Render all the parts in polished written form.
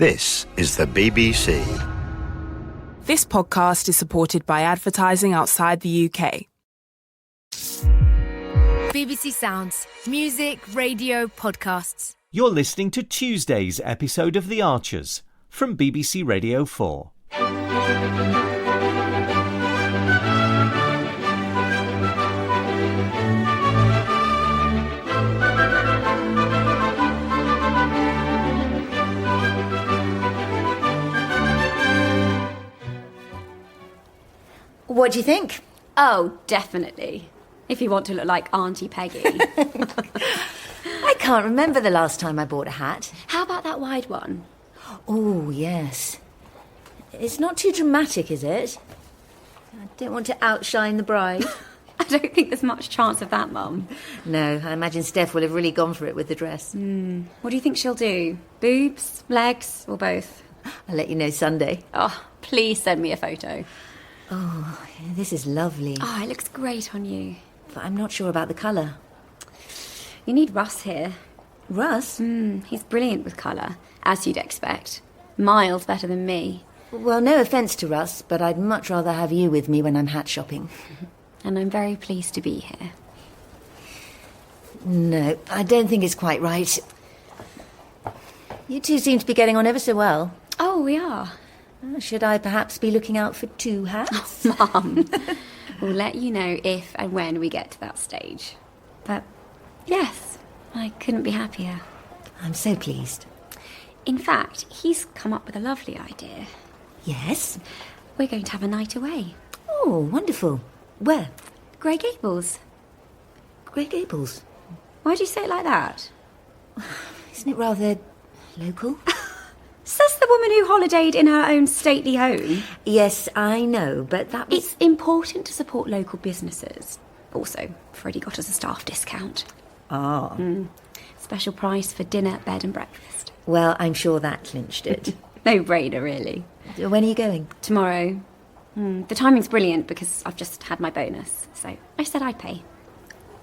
This is the BBC. This podcast is supported by advertising outside the UK. BBC Sounds. Music, radio, podcasts. You're listening to Tuesday's episode of The Archers from BBC Radio 4. What do you think? Oh, definitely. If you want to look like Auntie Peggy. I can't remember the last time I bought a hat. How about that wide one? Oh, yes. It's not too dramatic, is it? I don't want to outshine the bride. I don't think there's much chance of that, Mum. No, I imagine Steph will have really gone for it with the dress. What do you think she'll do? Boobs, legs, or both? I'll let you know Sunday. Oh, please send me a photo. Oh, this is lovely. Oh, it looks great on you. But I'm not sure about the colour. You need Russ here. Russ? He's brilliant with colour, as you'd expect. Miles better than me. Well, no offence to Russ, but I'd much rather have you with me when I'm hat shopping. And I'm very pleased to be here. No, I don't think it's quite right. You two seem to be getting on ever so well. Oh, we are. Should I perhaps be looking out for two hats? Mum, we'll let you know if and when we get to that stage. But, yes, I couldn't be happier. I'm so pleased. In fact, he's come up with a lovely idea. Yes? We're going to have a night away. Oh, wonderful. Where? Grey Gables. Grey Gables. Why do you say it like that? Isn't it rather local? Says the woman who holidayed in her own stately home. Yes, I know, but that was... It's important to support local businesses. Also, Freddie got us a staff discount. Ah. Special price for dinner, bed and breakfast. Well, I'm sure that clinched it. No-brainer, really. When are you going? Tomorrow. The timing's brilliant because I've just had my bonus, so I said I'd pay.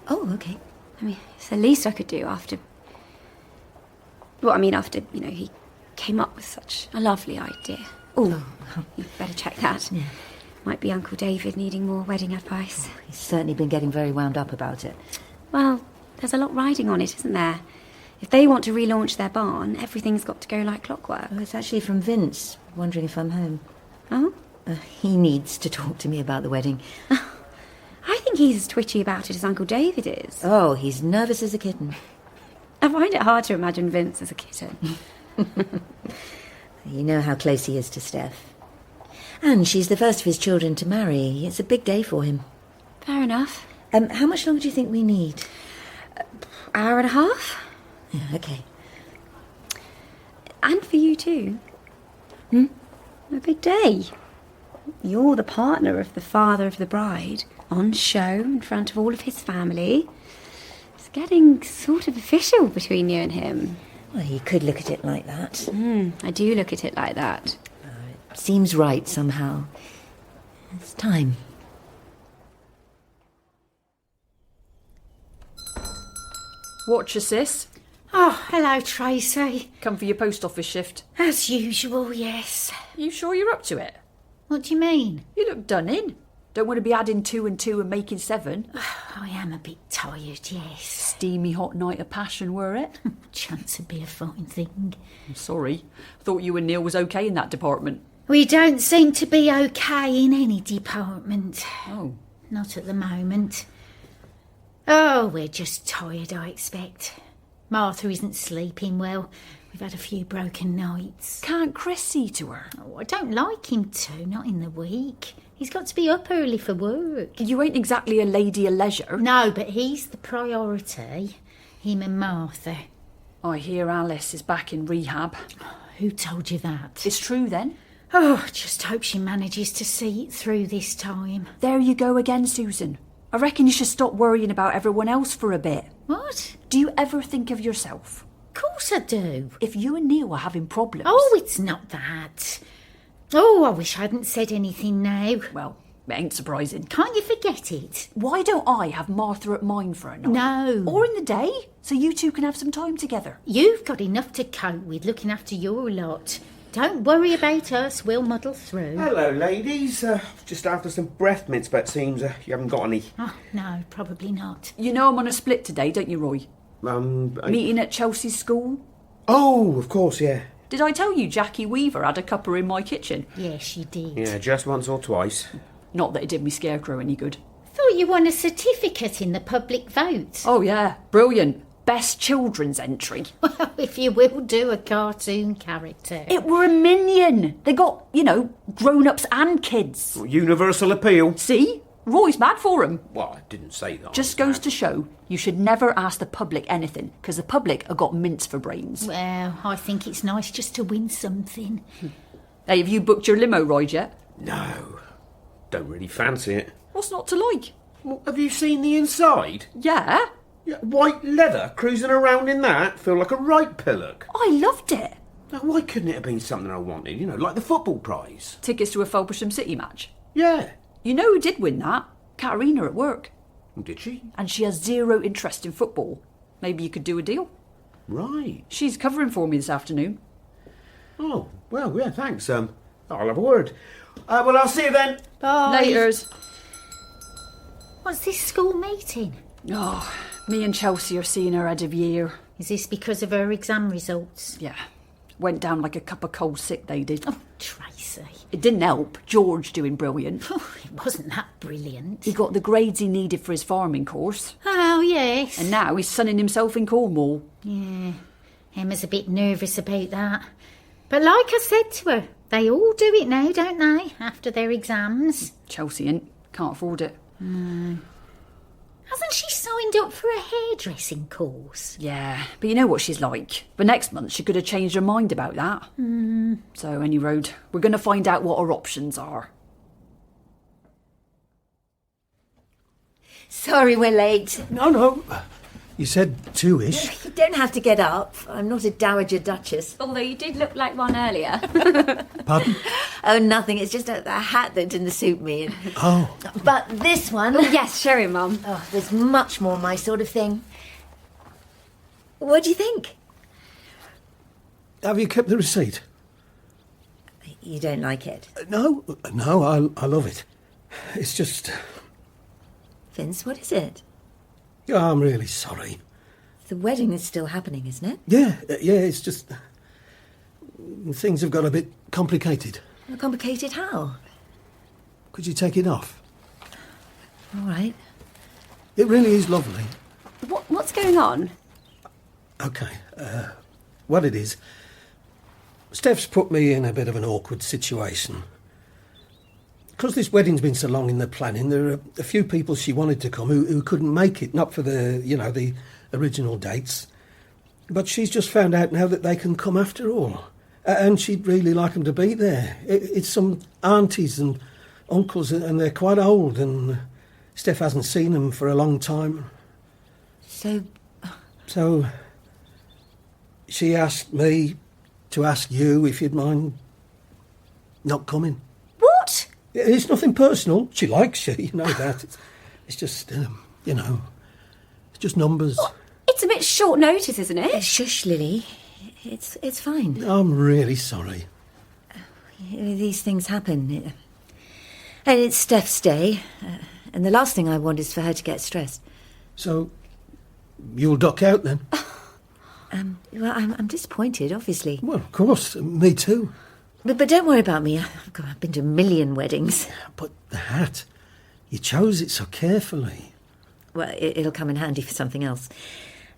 Oh, OK. I mean, it's the least I could do after... Well, I mean, after, he came up with such a lovely idea. Oh, you'd better check that. Yeah. Might be Uncle David needing more wedding advice. He's certainly been getting very wound up about it. Well, there's a lot riding on it, isn't there? If they want to relaunch their barn, everything's got to go like clockwork. Oh, it's actually from Vince, wondering if I'm home. Oh? He needs to talk to me about the wedding. I think he's as twitchy about it as Uncle David is. Oh, he's nervous as a kitten. I find it hard to imagine Vince as a kitten. You know how close he is to Steph. And she's the first of his children to marry. It's a big day for him. Fair enough. How much longer do you think we need? Hour and a half? Yeah, OK. And for you too. A big day. You're the partner of the father of the bride, on show in front of all of his family. It's getting sort of official between you and him. Well, you could look at it like that. I do look at it like that. It seems right somehow. It's time. Watcher, sis. Oh, hello, Tracy. Come for your post office shift. As usual, yes. You sure you're up to it? What do you mean? You look done in. Don't want to be adding 2 and 2 and making 7. I am a bit tired, yes. Steamy hot night of passion, were it? Chance would be a fine thing. I'm sorry. Thought you and Neil was okay in that department. We don't seem to be okay in any department. Oh. Not at the moment. Oh, we're just tired, I expect. Martha isn't sleeping well. We've had a few broken nights. Can't Chris see to her? Oh, I don't like him to, not in the week. He's got to be up early for work. You ain't exactly a lady of leisure. No, but he's the priority. Him and Martha. I hear Alice is back in rehab. Who told you that? It's true then? Oh, I just hope she manages to see it through this time. There you go again, Susan. I reckon you should stop worrying about everyone else for a bit. What? Do you ever think of yourself? Of course I do. If you and Neil are having problems... Oh, it's not that. Oh, I wish I hadn't said anything now. Well, it ain't surprising. Can't you forget it? Why don't I have Martha at mine for a night? No. Or in the day? so you two can have some time together. You've got enough to cope with looking after your lot. Don't worry about us, we'll muddle through. Hello, ladies. Just after some breath mints, but it seems you haven't got any. Oh, no, probably not. You know I'm on a split today, don't you, Roy? Meeting at Chelsea's school? Oh, of course, yeah. Did I tell you Jackie Weaver had a cuppa in my kitchen? Yes, she did. Yeah, just once or twice. Not that it did me scarecrow any good. Thought you won a certificate in the public vote. Oh, yeah. Brilliant. Best children's entry. Well, if you will do a cartoon character. It were a minion. They got, grown-ups and kids. Universal appeal. See? Roy's mad for 'em. Well, I didn't say that. Just goes to show you should never ask the public anything, because the public have got mints for brains. Well, I think it's nice just to win something. Hey, have you booked your limo ride yet? No. Don't really fancy it. What's not to like? Well, have you seen the inside? Yeah. Yeah, white leather, cruising around in that. Feel like a right pillock. I loved it. Now, why couldn't it have been something I wanted? Like the football prize. Tickets to a Felpersham City match. Yeah. You know who did win that? Katarina at work. Did she? And she has zero interest in football. Maybe you could do a deal. Right. She's covering for me this afternoon. Oh, well, yeah, thanks. I'll have a word. Well, I'll see you then. Bye. Laters. What's this school meeting? Oh, me and Chelsea are seeing her head of year. Is this because of her exam results? Yeah. Went down like a cup of cold sick, they did. Oh, Tracy. It didn't help. George doing brilliant. Oh, it wasn't that brilliant. He got the grades he needed for his farming course. Oh, yes. And now he's sunning himself in Cornwall. Yeah. Emma's a bit nervous about that. But like I said to her, they all do it now, don't they? After their exams. Chelsea ain't. Can't afford it. No. Hasn't she signed up for a hairdressing course? Yeah, but you know what she's like. But next month she could have changed her mind about that. So, any road, we're going to find out what our options are. Sorry we're late. No. You said 2-ish. You don't have to get up. I'm not a dowager duchess. Although you did look like one earlier. Pardon? Oh, nothing. It's just a hat that didn't suit me. Oh. But this one... Oh, yes, show him, Mum. Oh, there's much more my sort of thing. What do you think? Have you kept the receipt? You don't like it? No, I love it. It's just... Vince, what is it? Yeah, I'm really sorry. The wedding is still happening, isn't it? Yeah, it's just... Things have got a bit complicated. Well, complicated how? Could you take it off? All right. It really is lovely. What's going on? OK, what it is... Steph's put me in a bit of an awkward situation. Because this wedding's been so long in the planning, there are a few people she wanted to come who couldn't make it, not for the original dates. But she's just found out now that they can come after all. And she'd really like them to be there. It's some aunties and uncles, and they're quite old, and Steph hasn't seen them for a long time. So she asked me to ask you if you'd mind not coming. What? It's nothing personal. She likes you, you know that. It's just, it's just numbers. Well, it's a bit short notice, isn't it? Shush, Lily. It's fine. I'm really sorry. These things happen. And it's Steph's day. And the last thing I want is for her to get stressed. So, you'll duck out then? Well, I'm disappointed, obviously. Well, of course. Me too. But don't worry about me. I've been to a million weddings. But the hat, you chose it so carefully. Well, it'll come in handy for something else.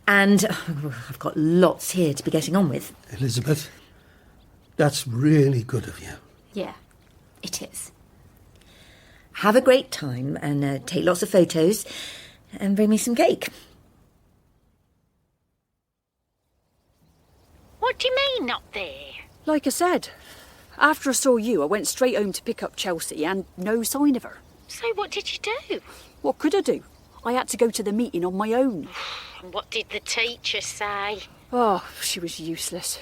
And I've got lots here to be getting on with. Elizabeth, that's really good of you. Yeah, it is. Have a great time and take lots of photos and bring me some cake. What do you mean, not there? Like I said, after I saw you, I went straight home to pick up Chelsea and no sign of her. So what did you do? What could I do? I had to go to the meeting on my own. And what did the teacher say? Oh, she was useless.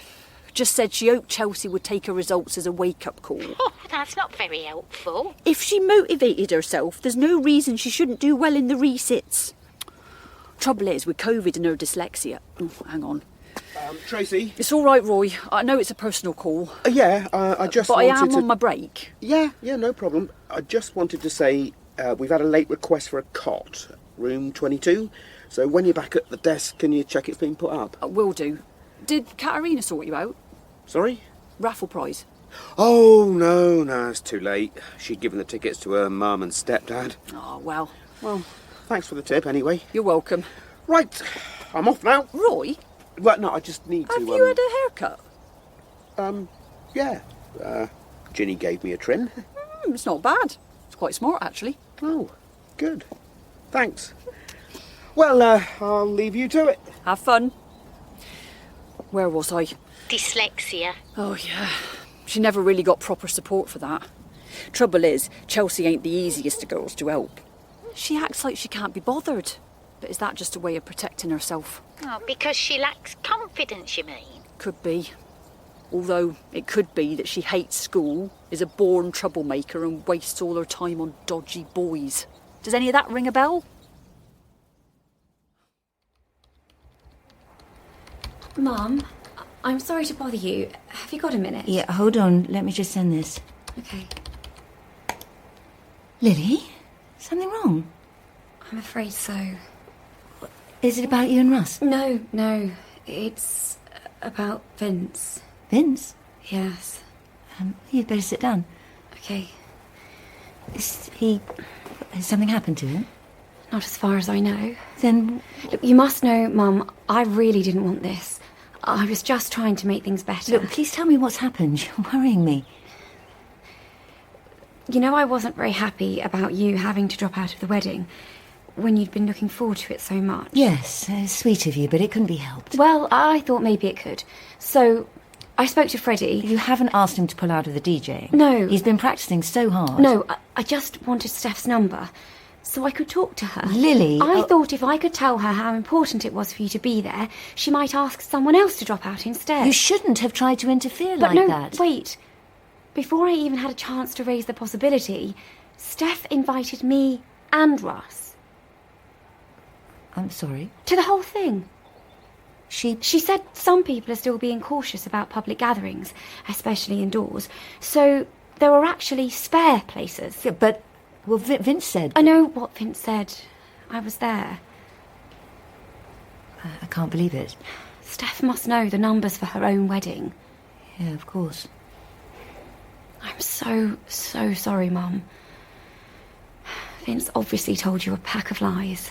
Just said she hoped Chelsea would take her results as a wake-up call. Oh, that's not very helpful. If she motivated herself, there's no reason she shouldn't do well in the resits. Trouble is, with COVID and her dyslexia... Oh, hang on. Tracy? It's all right, Roy. I know it's a personal call. I just but wanted I am to... on my break. Yeah, no problem. I just wanted to say we've had a late request for a cot, room 22. So when you're back at the desk, can you check it's been put up? Will do. Did Katerina sort you out? Sorry? Raffle prize. Oh, no, it's too late. She'd given the tickets to her mum and stepdad. Oh, well. Well, thanks for the tip anyway. You're welcome. Right, I'm off now. Roy? Well, no, I just need to... Have you had a haircut? Yeah. Ginny gave me a trim. It's not bad. It's quite smart, actually. Oh, good. Thanks. Well, I'll leave you to it. Have fun. Where was I? Dyslexia. Oh, yeah. She never really got proper support for that. Trouble is, Chelsea ain't the easiest of girls to help. She acts like she can't be bothered. But is that just a way of protecting herself? Oh, because she lacks confidence, you mean? Could be. Although it could be that she hates school, is a born troublemaker and wastes all her time on dodgy boys. Does any of that ring a bell? Mum, I'm sorry to bother you. Have you got a minute? Yeah, hold on. Let me just send this. Okay. Lily? Something wrong? I'm afraid so. Is it about you and Russ? No. It's about Vince. Vince? Yes. You'd better sit down. Okay. Has something happened to him? Not as far as I know. Then... Look, you must know, Mum, I really didn't want this. I was just trying to make things better. Look, please tell me what's happened. You're worrying me. You know, I wasn't very happy about you having to drop out of the wedding when you'd been looking forward to it so much. Yes, sweet of you, but it couldn't be helped. Well, I thought maybe it could. So I spoke to Freddie. You haven't asked him to pull out of the DJing? No. He's been practising so hard. No, I just wanted Steph's number so I could talk to her. Lily... I thought if I could tell her how important it was for you to be there, she might ask someone else to drop out instead. You shouldn't have tried to interfere but like that. Wait. Before I even had a chance to raise the possibility, Steph invited me and Russ. I'm sorry? To the whole thing. She said some people are still being cautious about public gatherings, especially indoors. So there were actually spare places. Yeah, but... Well, Vince said... I know what Vince said. I was there. I can't believe it. Steph must know the numbers for her own wedding. Yeah, of course. I'm so sorry, Mum. Vince obviously told you a pack of lies.